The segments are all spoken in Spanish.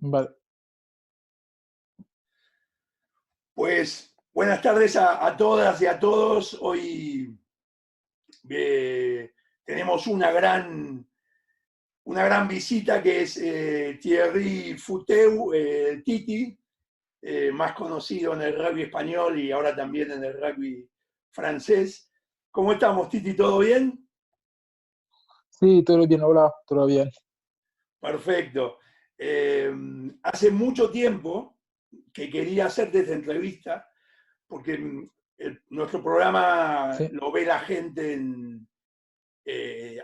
Vale. Pues buenas tardes a todas y a todos. Hoy tenemos una gran visita que es Thierry Fouteau, Titi, más conocido en el rugby español y ahora también en el rugby francés. ¿Cómo estamos, Titi? ¿Todo bien? Sí, todo bien, hola, todo bien. Perfecto. Hace mucho tiempo que quería hacerte esta entrevista porque nuestro programa Sí, lo ve la gente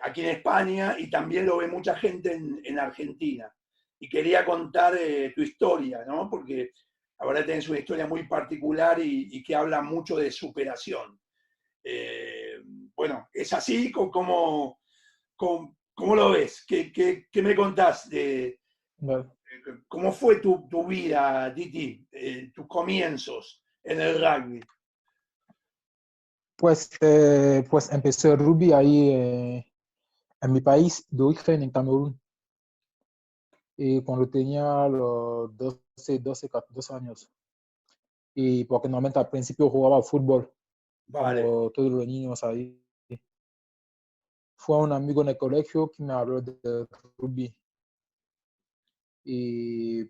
aquí en España y también lo ve mucha gente en Argentina. Y quería contar tu historia, ¿no? Porque ahora tenés una historia muy particular y que habla mucho de superación. Eh, bueno, ¿es así? ¿Cómo lo ves? ¿Qué me contás de vale. cómo fue tu vida, Titi, tus comienzos en el rugby? Pues empecé el rugby ahí en mi país de origen, en Camerún, y cuando tenía los 12 años. Y porque normalmente al principio jugaba fútbol, Vale. como todos los niños ahí. Fue un amigo en el colegio que me habló de rugby y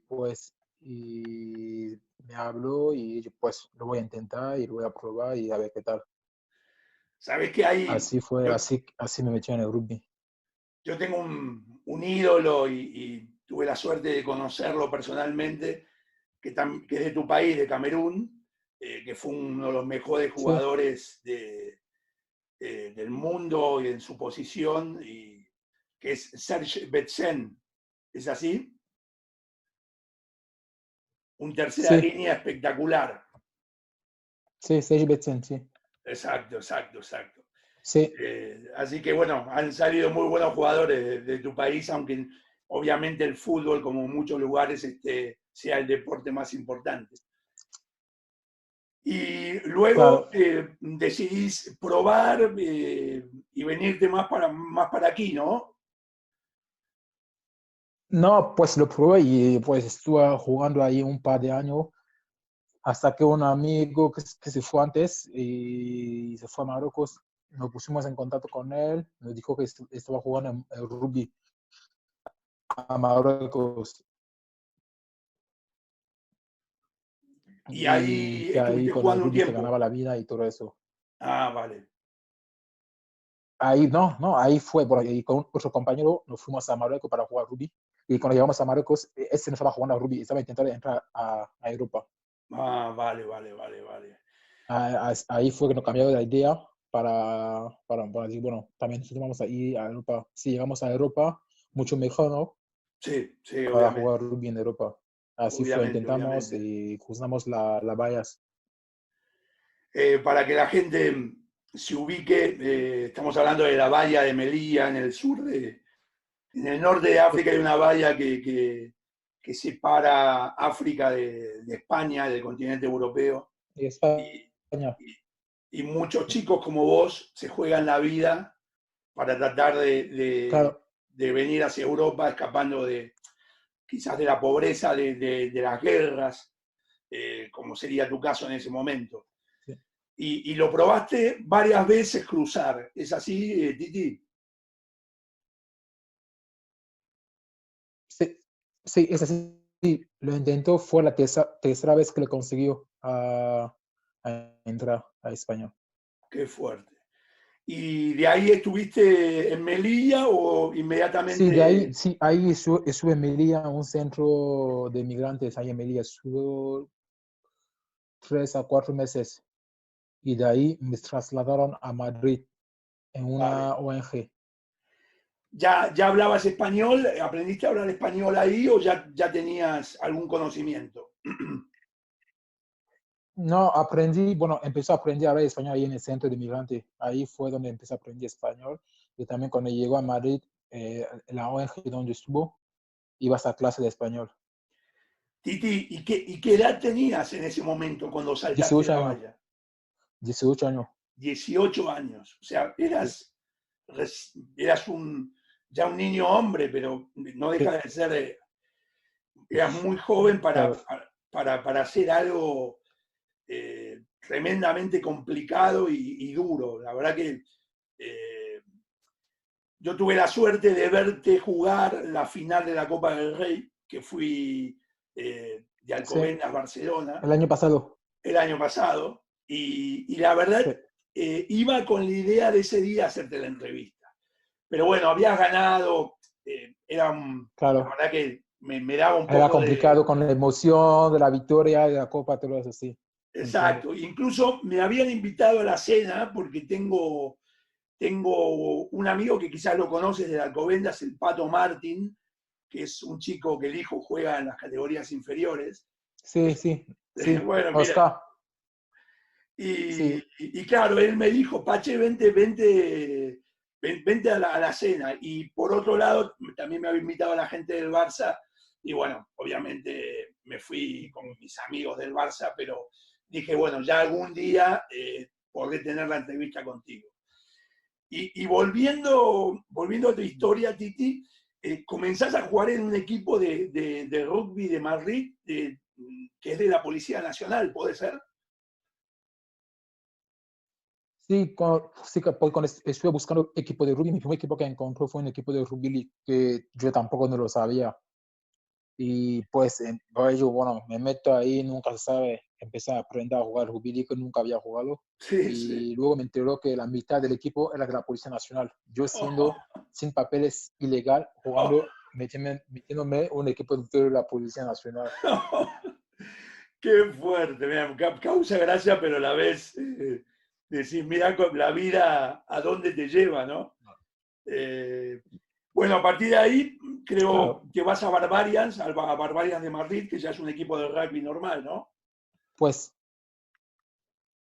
me habló y pues lo voy a intentar y lo voy a probar y a ver qué tal. Sabes que hay, Así fue, yo, así me metí en el rugby. yo tengo un ídolo y tuve la suerte de conocerlo personalmente, que es de tu país, de Camerún, que fue uno de los mejores Sí, jugadores del mundo y en su posición, que es Serge Betsen. ¿Es así? Un tercera sí, línea espectacular. sí, Serge Betsen, sí. Exacto, exacto, exacto. Sí, Así que bueno, han salido muy buenos jugadores de tu país, aunque obviamente el fútbol, como en muchos lugares, sea el deporte más importante. Y luego claro. decidís probar y venirte más para aquí, ¿no? No, pues lo probé y pues estuve jugando ahí un par de años hasta que un amigo que se fue antes y se fue a Marruecos, nos pusimos en contacto con él, nos dijo que estaba jugando en el rugby a Marruecos Y y ahí que ahí estuviste con el jugando un rugby se tiempo. ganaba la vida y todo eso. Ah, vale. Ahí no, ahí fue, porque con otro compañero nos fuimos a Marruecos para jugar rugby y cuando llegamos a Marruecos, ese no estaba jugando a rugby, estaba intentando entrar a Europa. Ah, vale, vale, vale, vale. Ahí fue que nos cambiamos la idea para decir, bueno, también nosotros vamos a ir a Europa. Si llegamos a Europa, mucho mejor, ¿no? Sí, sí, Para obviamente, jugar rugby en Europa. Así fue, obviamente, intentamos obviamente. y cruzamos las vallas. Para que la gente se ubique, estamos hablando de la valla de Melilla en el sur en el norte de África hay una valla que separa África de España, del continente europeo, Y y, España, y- y muchos chicos como vos se juegan la vida para tratar claro, de venir hacia Europa escapando quizás de la pobreza, de las guerras, como sería tu caso en ese momento. sí, Y lo probaste varias veces cruzar. ¿Es así, Titi? sí, sí, es así. Sí, lo intentó, fue la tercera vez que lo consiguió a entrar a España. Qué fuerte. ¿Y de ahí estuviste en Melilla o Sí, de ahí, inmediatamente? sí, ahí estuve en Melilla, un centro de migrantes ahí en Melilla. Estuve 3 a 4 meses y de ahí me trasladaron a Madrid en Vale. una ONG. ¿Ya hablabas español? ¿Aprendiste a hablar español ahí o ya tenías algún conocimiento? No, aprendí, bueno, empecé a aprender a hablar español ahí en el centro de migrantes. Ahí fue donde empecé a aprender español. Y también cuando llegó a Madrid, la ONG donde estuvo, iba a clase de español. Titi, ¿y qué edad tenías en ese momento cuando saltaste 18 la años, valla? 18 años. 18 años. O sea, Sí, eras ya un niño hombre, pero no deja sí, de ser eras muy joven Claro. para hacer algo tremendamente complicado y duro. La verdad que yo tuve la suerte de verte jugar la final de la Copa del Rey, que fui de Sí, Alcobendas, Barcelona, el año pasado. el año pasado, y la verdad Sí, iba con la idea de ese día hacerte la entrevista. Pero bueno, habías ganado, la claro. verdad que me daba un Era poco de... complicado con la emoción de la victoria, de la Copa, todo eso, sí. Entiendo. Exacto, incluso me habían invitado a la cena porque tengo un amigo que quizás lo conoces de Alcobendas, el Pato Martín, que es un chico que el hijo juega en las categorías inferiores. Sí, sí, sí. Bueno, mira, Oscar, y, sí, y claro, él me dijo, Pache, vente a la cena. Y por otro lado, también me había invitado a la gente del Barça, y bueno, obviamente me fui con mis amigos del Barça, pero dije, bueno, ya algún día podré tener la entrevista contigo. Y volviendo a tu historia, Titi, comenzás a jugar en un equipo de rugby de Madrid, que es de la Policía Nacional, ¿puede ser? sí, sí cuando estuve buscando equipo de rugby, mi primer equipo que encontré fue un equipo de rugby league que yo tampoco no lo sabía. Y pues, por ello, bueno, me meto ahí, nunca se sabe, empecé a aprender a jugar rugby league, que nunca había jugado. Sí, sí. Y luego me enteró que la mitad del equipo era de la Policía Nacional. Yo siendo sin papeles ilegal, jugando, metiéndome en un equipo de la Policía Nacional. Qué fuerte, mira, causa gracia, pero a la vez decís, mira la vida a dónde te lleva, ¿no? Eh, bueno, a partir de ahí creo Claro, que vas a Barbarians, a Barbarians de Madrid, que ya es un equipo de rugby normal, ¿no? pues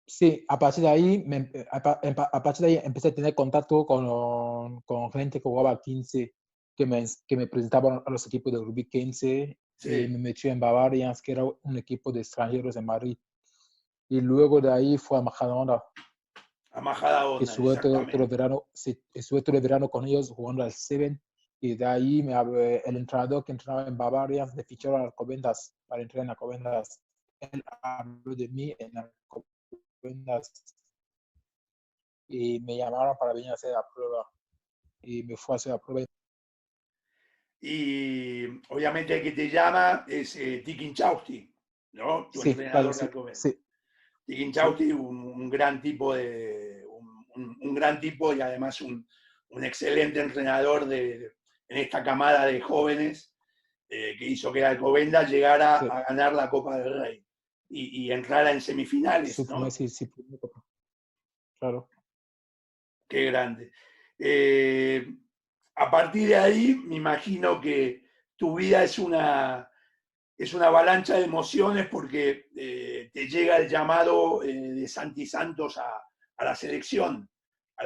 sí, a partir de ahí, a partir de ahí empecé a tener contacto con gente que jugaba 15, que me presentaban a los equipos de rugby 15 y Sí, me metí en Bavarians, que era un equipo de extranjeros en Madrid. Y luego de ahí fue a Majadahonda, a Majada que Onda, estuve todo el exactamente. verano, sí, estuve todo el verano con ellos jugando al Seven. Y de ahí el entrenador que entrenaba en Bavarians me fichó a Alcobendas para entrenar en Alcobendas. Él habló de mí en Alcobendas y me llamaron para venir a hacer la prueba y me fue a hacer la prueba. Y obviamente el que te llama es Tiki Inchausti, ¿no? Tu Sí, claro, entrenador de sí, Alcobendas. sí, Tiki sí, Inchausti, un gran tipo un gran tipo y además un excelente entrenador en esta camada de jóvenes que hizo que Alcobendas llegara sí, a ganar la Copa del Rey y entrara en su semifinales, primer, ¿no? sí, sí, claro. Qué grande. Eh, a partir de ahí, me imagino que tu vida es una avalancha de emociones porque te llega el llamado de Santi Santos a a la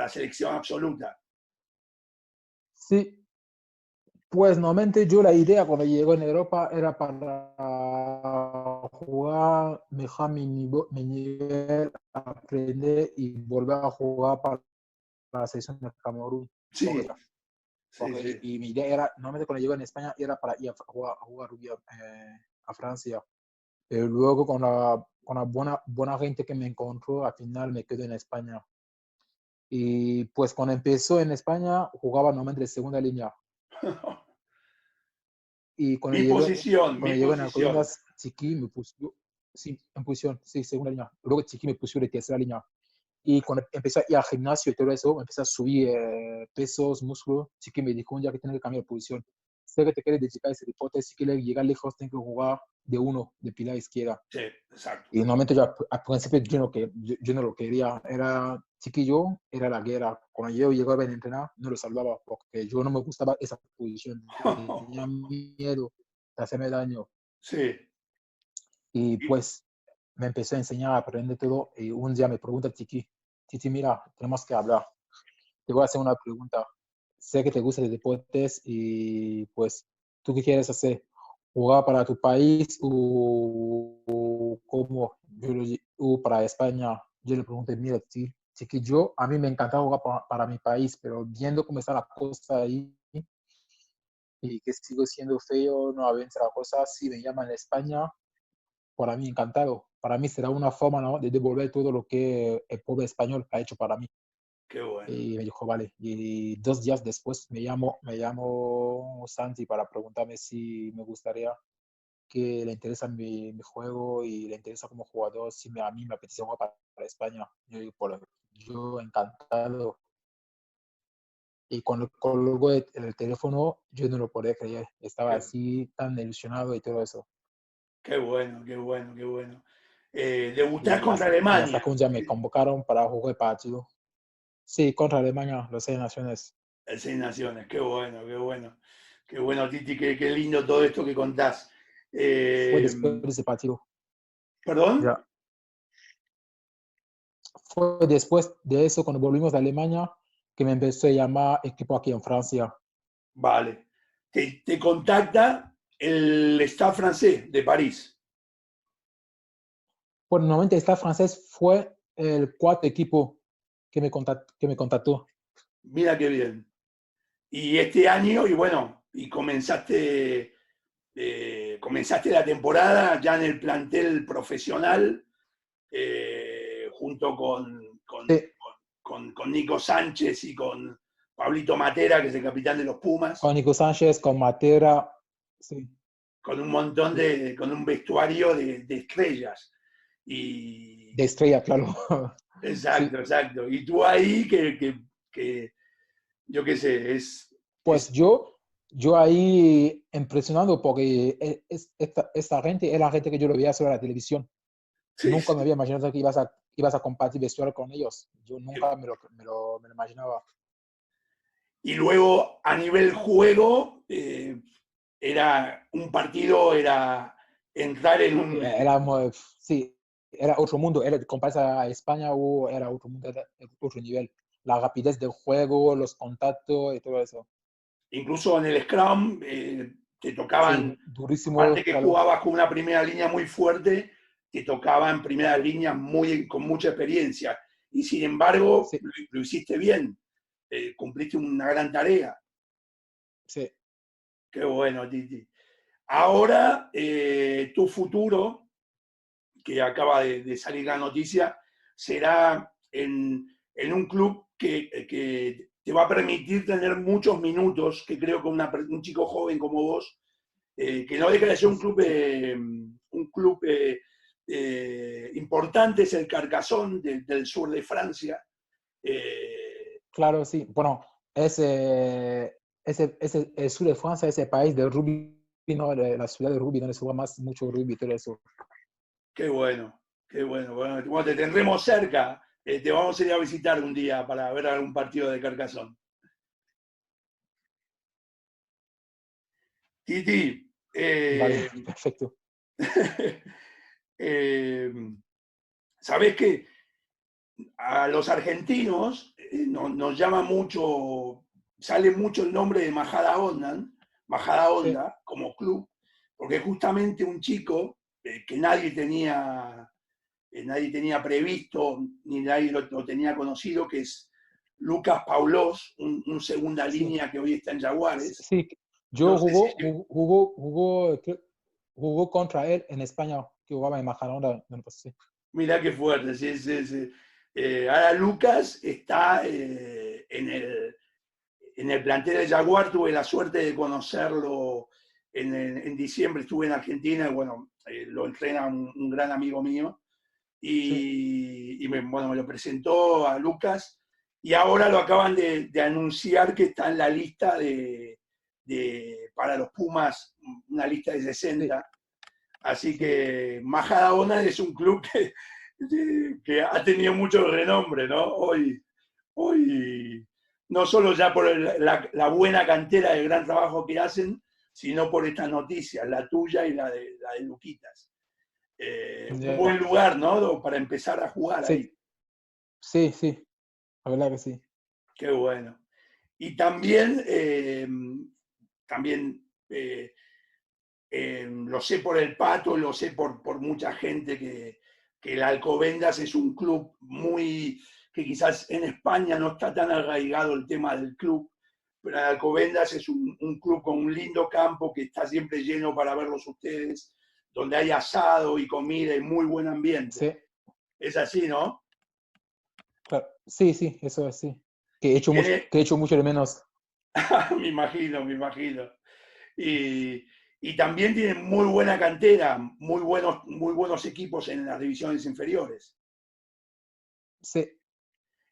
selección absoluta. Sí, pues normalmente yo la idea cuando llego en Europa era para jugar, mejorar mi nivel, aprender y volver a jugar para la selección de Camerún. Porque, Sí, sí, porque, sí. y mi idea era, normalmente cuando llego en España era para ir a jugar rugby a Francia. Pero luego con la buena gente que me encontró, al final me quedo en España. Y pues cuando empezó en España, jugaba normalmente de segunda línea. Y Mi cuando llegó en posición. Alcobendas, Chiqui me puso, sí, en posición, sí, segunda línea. Luego Chiqui me puso de tercera línea. Y cuando empecé a ir al gimnasio y todo eso, empecé a subir pesos, músculos. Chiqui me dijo un día que tengo que cambiar de posición. Sé que te quieres dedicar a ese deporte, si quieres llegar lejos, tengo que jugar de uno, de pilar izquierda. Sí, exacto. Y normalmente yo al principio yo no lo quería, era chiquillo, era la guerra. Cuando yo llegaba a entrenar, no lo salvaba porque yo no me gustaba esa posición, tenía miedo de hacerme daño. Sí. Y pues me empecé a enseñar a aprender todo y un día me pregunta Titi, mira, tenemos que hablar. Te voy a hacer una pregunta. Sé que te gustan los deportes y pues, ¿tú qué quieres hacer? ¿Jugar para tu país o cómo? O para España. Yo le pregunté, mira, sí que a mí me encanta jugar para mi país, pero viendo cómo está la cosa ahí, y que sigo siendo feo, no había otra cosa. Si me llaman en España, para mí encantado. Para mí será una forma, ¿no?, de devolver todo lo que el pueblo español ha hecho para mí. Qué bueno, Y me dijo, vale. Y 2 días después me llamó Santi para preguntarme si me gustaría, que le interesa mi juego y le interesa como jugador, si a mí me apetece jugar para España. Yo digo, yo encantado. Y cuando colgó el teléfono, yo no lo podía creer. Estaba qué, así, tan ilusionado y todo eso. qué bueno, qué bueno, qué bueno. Debutás Y contra hasta Alemania, que un día me convocaron para jugar el partido. Sí, contra Alemania, los 6 naciones. el Seis Naciones, qué bueno, qué bueno. Qué bueno, Titi, qué lindo todo esto que contás. Fue Eh, después de ese partido. ¿Perdón? Ya. Fue después de eso, cuando volvimos a Alemania, que me empezó a llamar equipo aquí en Francia. Vale. Te contacta el staff francés de París. Bueno, normalmente el staff francés fue el cuarto equipo que me contactó. Mira qué bien. Y este año, y bueno, y comenzaste la temporada ya en el plantel profesional, junto Sí, con Nico Sánchez y con Pablito Matera, que es el capitán de los con Pumas, Nico Sánchez, con Matera. Sí, con un montón sí. con un vestuario de estrellas. Y De estrella, claro. exacto, Sí. exacto. Y tú ahí que yo qué sé, Pues es yo ahí impresionado porque esta gente es la gente que yo lo veía sobre la televisión. sí, Nunca me sí. había imaginado que ibas a compartir vestuario con ellos. Yo nunca me lo imaginaba. Y luego a nivel juego, era un partido, era entrar en Sí, un... sí, era otro mundo. Comparado a España, era otro mundo, era otro nivel. La rapidez del juego, los contactos y todo eso. Incluso en el Scrum, te tocaban, Sí, durísimo, aparte que claro. jugabas con una primera línea muy fuerte, te tocaban primera línea con mucha experiencia. Y sin embargo, Sí, lo hiciste bien, cumpliste una gran tarea. sí. Qué bueno, Titi. Ahora, tu futuro, que acaba de salir la noticia, será en un club que te va a permitir tener muchos minutos, que creo que un chico joven como vos, que no deja de ser Sí, sí. un club importante, es el Carcassonne del sur de Francia. Eh, Claro, sí. Bueno, el sur de Francia, ese país de rugby, ¿no? La ciudad de rugby, donde se juega mucho rugby y todo eso. Qué bueno, qué bueno. Bueno, te tendremos cerca. Te vamos a ir a visitar un día para ver algún partido de Carcassonne. Titi, Vale, perfecto. eh, sabés que a los argentinos nos llama mucho, sale mucho el nombre de Majada Sí, Honda como club, porque justamente un chico que nadie tenía previsto, ni nadie lo tenía conocido, que es Lucas Paulós, un segunda sí, línea que hoy está en Jaguares. sí. No Yo sé si... jugó contra él en España, que jugaba en Majadahonda. Bueno, pues sí. Mirá qué fuerte, sí, sí, sí. Ahora Lucas está en el plantel de Jaguar. Tuve la suerte de conocerlo en diciembre, estuve en Argentina, y bueno, lo entrena un gran amigo mío, Sí, bueno, me lo presentó a Lucas, y ahora lo acaban de anunciar que está en la lista para los Pumas, una lista de sí, 60. Así sí. que Majadahonda es un club que ha tenido mucho renombre, ¿no? Hoy no solo ya por la buena cantera de gran trabajo que hacen, sino por estas noticias, la tuya y la de Luquitas. Un Ya. buen lugar, ¿no? Para empezar a jugar Sí, ahí. sí, sí. La verdad que sí. Qué bueno. Y también lo sé por el Pato, lo sé por mucha gente que el Alcobendas es un club que quizás en España no está tan arraigado el tema del club, pero en Alcobendas es un club con un lindo campo que está siempre lleno para verlos ustedes, donde hay asado y comida y muy buen ambiente. Sí, Es así, ¿no? claro. Sí, sí, eso es sí. Que he hecho mucho, Tiene, que he hecho mucho de menos. me imagino, me imagino. Y, y también tienen muy buena cantera, muy buenos equipos en las divisiones inferiores. Sí.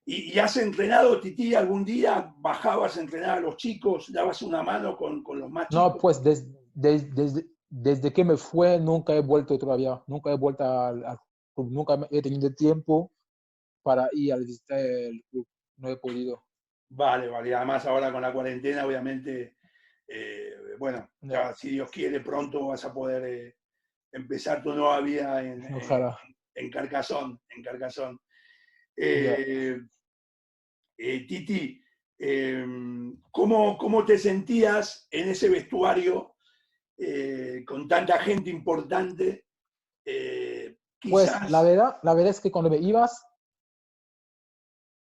¿Y has entrenado, Titi, algún día? ¿Bajabas a entrenar a los chicos? ¿Dabas una mano con los más No, chicos? pues desde que me fue, nunca he vuelto todavía. Nunca he vuelto al club. Nunca he tenido tiempo para ir a visitar el club. No he podido. Vale, vale. Además, ahora con la cuarentena, obviamente, bueno, Ya, ya si Dios quiere, pronto vas a poder empezar tu nueva vida ojalá. en Carcassonne. En Carcassonne. Ya. Eh, Titi, ¿cómo te sentías en ese vestuario con tanta gente importante? Pues Quizás, la verdad es que cuando me ibas,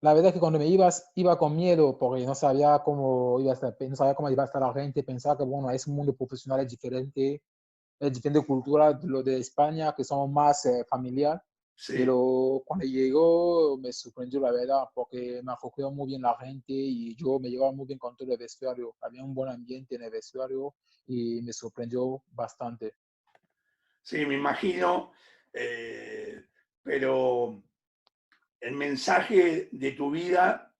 la verdad es que cuando me ibas, iba con miedo porque no sabía cómo iba a estar, no sabía cómo iba a estar la gente. Pensaba que, bueno, es un mundo profesional, es diferente cultura de lo de España, que somos más familiar. sí, Pero cuando llegó me sorprendió la verdad, porque me acogió muy bien la gente y yo me llevaba muy bien con todo el vestuario. Había un buen ambiente en el vestuario y me sorprendió bastante. sí, me imagino, eh, pero el mensaje de tu vida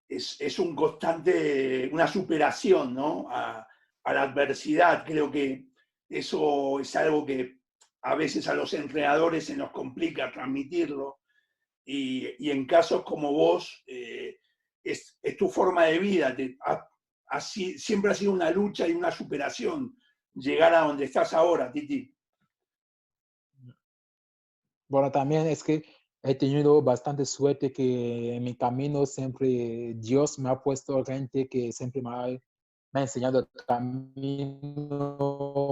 es un constante, una superación, ¿no? A la adversidad. Creo que eso es algo que a veces a los entrenadores se nos complica transmitirlo. Y en casos como vos, es tu forma de vida. Siempre ha sido una lucha y una superación llegar a donde estás ahora, Titi. Bueno, también es que he tenido bastante suerte que en mi camino siempre Dios me ha puesto gente que siempre me ha enseñado el camino,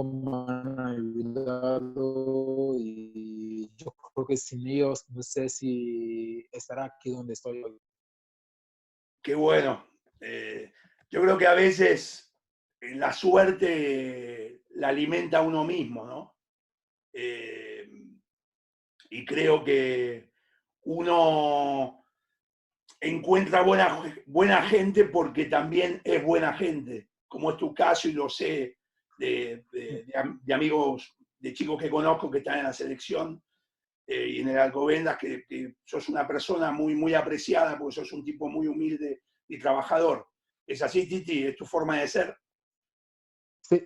me han ayudado y yo creo que sin ellos no sé si estará aquí donde estoy hoy. Qué bueno. Eh, yo creo que a veces la suerte la alimenta uno mismo, ¿no? Eh, y creo que uno encuentra buena gente porque también es buena gente, como es tu caso y lo sé de amigos, de chicos que conozco que están en la selección y en el Alcobendas, que sos una persona muy apreciada porque sos un tipo muy humilde y trabajador. ¿Es así, Titi? ¿Es tu forma de ser? Sí,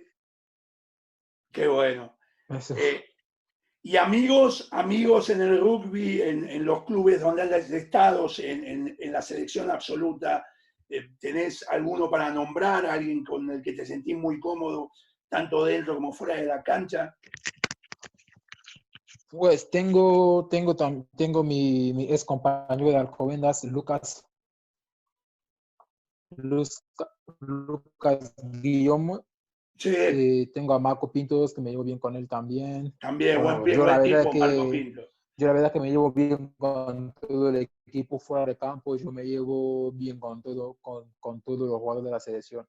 Qué bueno. eso. Eh, Y amigos en el rugby, en los clubes donde hayas estado, en la selección absoluta, ¿tenés alguno para nombrar, alguien con el que te sentís muy cómodo, tanto dentro como fuera de la cancha? Pues tengo mi ex compañero de Alcobendas, Lucas Guillaume. Sí, Tengo a Marco Pintos, que me llevo bien con él también. también, Bueno, buen tipo, Marco Pinto. yo la verdad que me llevo bien con todo el equipo fuera de campo. Yo me llevo bien con todos los jugadores de la selección.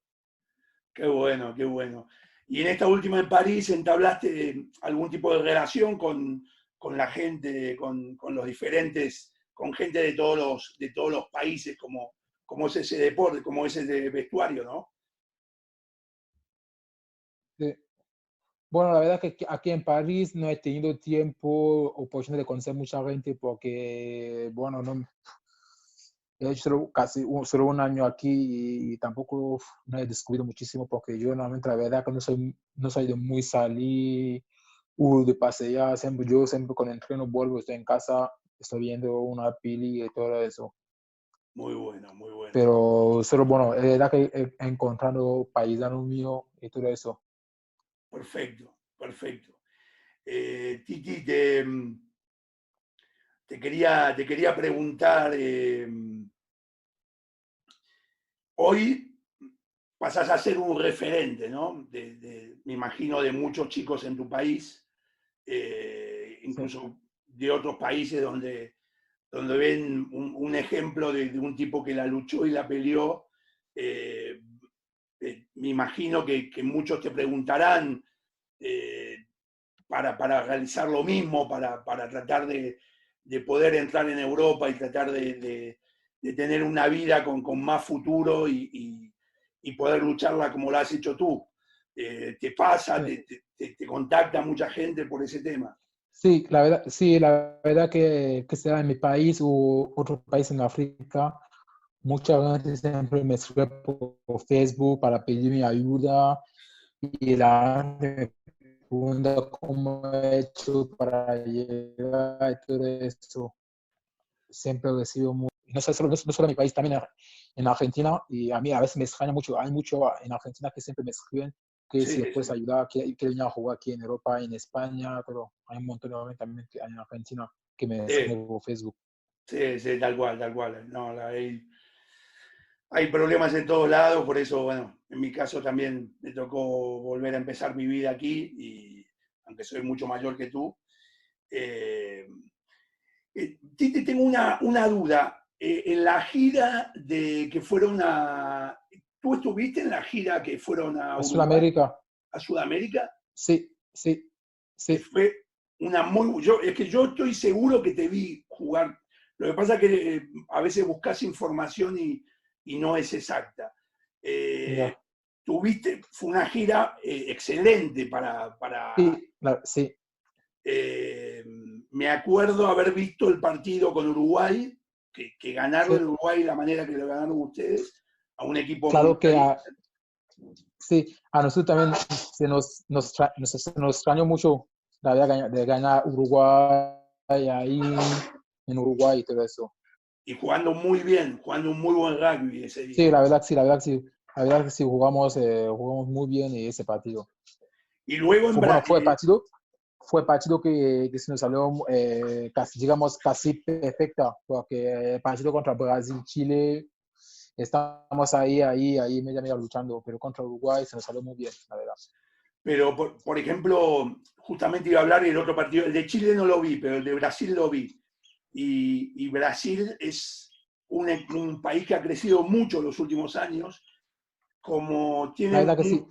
Qué bueno, qué bueno. Y en esta última en París, ¿entablaste algún tipo de relación con la gente, con los diferentes, con gente de todos los países, como es ese deporte, como es ese vestuario, ¿no? Sí. Bueno, la verdad que aquí en París no he tenido tiempo, oportunidad de conocer mucha gente porque, bueno, no, he hecho solo un año aquí y tampoco no he descubierto muchísimo porque yo normalmente la verdad que no soy de muy salir de pasear, yo siempre con entreno vuelvo, estoy en casa, estoy viendo una peli y todo eso. Muy bueno, muy bueno. Pero solo, bueno, es verdad que he encontrado paisanos míos y todo eso. Perfecto, perfecto. Titi, te quería preguntar, hoy pasás a ser un referente, ¿no? Me imagino de muchos chicos en tu país, Sí, incluso de otros países donde ven un ejemplo de un tipo que la luchó y la peleó Me imagino que muchos te preguntarán para realizar lo mismo, para tratar de poder entrar en Europa y tratar de tener una vida con más futuro y poder lucharla como la has hecho tú. ¿Te pasa, Sí. te contacta mucha gente por ese tema? Sí, la verdad que sea en mi país o otro país en África, mucha gente siempre me escribe por Facebook para pedirme ayuda y la gente me pregunta cómo he hecho para llegar y todo eso. Siempre recibo mucho, no solo en mi país, también en Argentina, y a mí a veces me extraña mucho, hay mucho en Argentina que siempre me escriben que Sí, si les puedes sí. ayudar, que venir a jugar aquí en Europa, en España, pero hay un montón de gente también en Argentina que me Sí, escriben por Facebook. sí, sí, tal cual, tal cual. No, hay problemas en todos lados, por eso, bueno, en mi caso también me tocó volver a empezar mi vida aquí, y aunque soy mucho mayor que tú. Eh, Titi, tengo una duda. En la gira de que fueron a... ¿Tú estuviste en la gira que fueron a A Uruguay, Sudamérica, a Sudamérica? sí, sí, Que sí, fue una muy... es que yo estoy seguro que te vi jugar. Lo que pasa es que a veces buscas información y no es exacta. Eh, ya. fue una gira excelente Sí, eh, me acuerdo haber visto el partido con Uruguay, que ganaron sí. Uruguay de la manera que lo ganaron ustedes, a un equipo Claro que mundialista. sí, a nosotros también se nos extrañó mucho la idea de ganar Uruguay ahí en Uruguay y todo eso. Y jugando muy bien, jugando un muy buen rugby ese Sí, día. la verdad que sí jugamos muy bien en ese partido. Y luego en Bueno, Brasil, fue partido que se nos salió casi, digamos, casi perfecta, porque el partido contra Brasil, Chile, estamos ahí, media luchando, pero contra Uruguay se nos salió muy bien, la verdad. pero por ejemplo, justamente iba a hablar del otro partido, el de Chile no lo vi, pero el de Brasil lo vi. Y Brasil es un país que ha crecido mucho en los últimos años, como La tienen verdad que sí,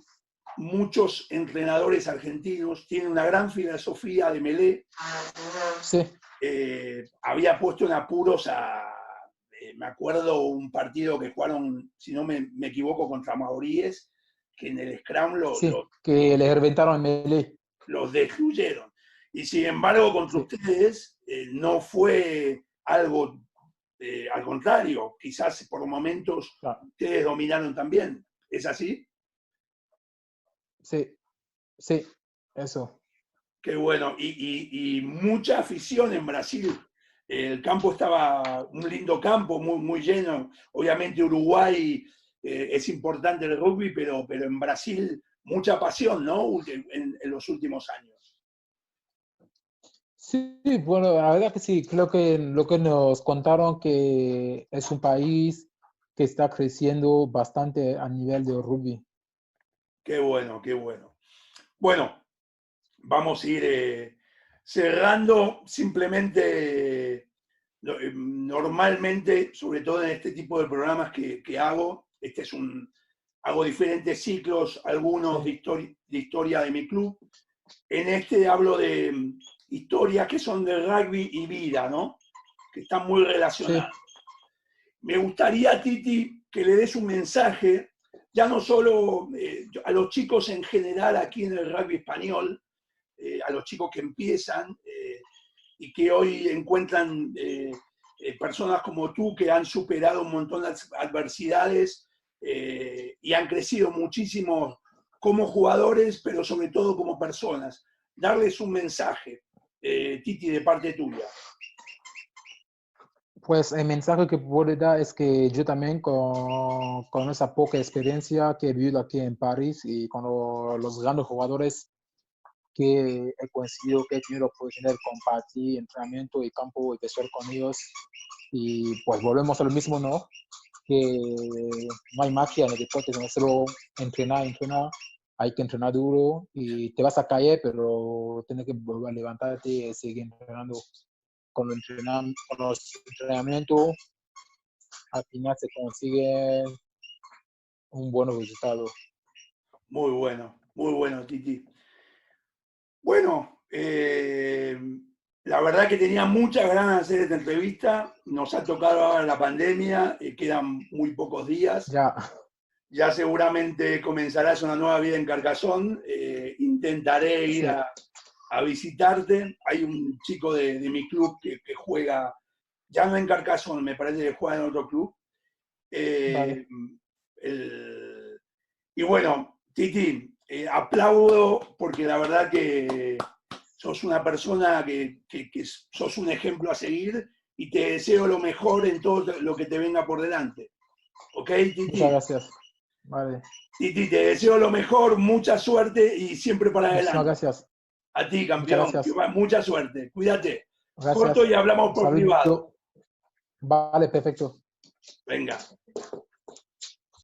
muchos entrenadores argentinos, tienen una gran filosofía de Melé. sí, Había puesto en apuros me acuerdo un partido que jugaron, si no me equivoco, contra Maoríes, que en el Scrum sí, que les reventaron en melee, los destruyeron. Y sin embargo, contra sí, ustedes no fue algo, al contrario, quizás por momentos claro, ustedes dominaron también. ¿Es así? sí, sí, eso. Qué bueno. Y mucha afición en Brasil. El campo estaba un lindo campo, muy, muy lleno. Obviamente Uruguay es importante el rugby, pero en Brasil mucha pasión, ¿no? En los últimos años. Sí, bueno, la verdad que sí, creo que lo que nos contaron que es un país que está creciendo bastante a nivel de rugby. Qué bueno, qué bueno. Bueno, vamos a ir cerrando. Simplemente, normalmente, sobre todo en este tipo de programas que hago, hago diferentes ciclos, algunos Sí, de historia de mi club. En este hablo de historias que son de rugby y vida, ¿no? Que están muy sí, relacionadas. Me gustaría, Titi, que le des un mensaje, ya no solo a los chicos en general aquí en el rugby español, a los chicos que empiezan y que hoy encuentran personas como tú que han superado un montón de adversidades y han crecido muchísimo como jugadores, pero sobre todo como personas. Darles un mensaje, Titi, de parte tuya. pues el mensaje que puedo dar es que yo también con esa poca experiencia que he vivido aquí en París y con los grandes jugadores que he conseguido, que he tenido la oportunidad de compartir entrenamiento y campo y pesar con ellos. Y pues volvemos a lo mismo, ¿no? Que no hay magia en el deporte, no es solo entrenar, hay que entrenar duro y te vas a caer, pero tienes que volver a levantarte y seguir entrenando. Con los entrenamientos, al final se consigue un buen resultado. Muy bueno, Titi. Bueno, la verdad que tenía muchas ganas de hacer esta entrevista. Nos ha tocado ahora la pandemia, quedan muy pocos días. Ya. Ya seguramente comenzarás una nueva vida en Carcassonne. Intentaré ir Sí. a visitarte. Hay un chico de mi club que juega, ya no en Carcassonne, me parece que juega en otro club. Vale. Y bueno, Titi, aplaudo porque la verdad que sos una persona que sos un ejemplo a seguir y te deseo lo mejor en todo lo que te venga por delante. ¿Ok, Titi? Muchas gracias. Vale. Titi, te deseo lo mejor, mucha suerte y siempre para Muchísimas adelante. gracias. A ti, Muchas campeón, gracias. mucha suerte. Cuídate. Corto Gracias. y hablamos Un por privado. saludo. Vale, perfecto. Venga.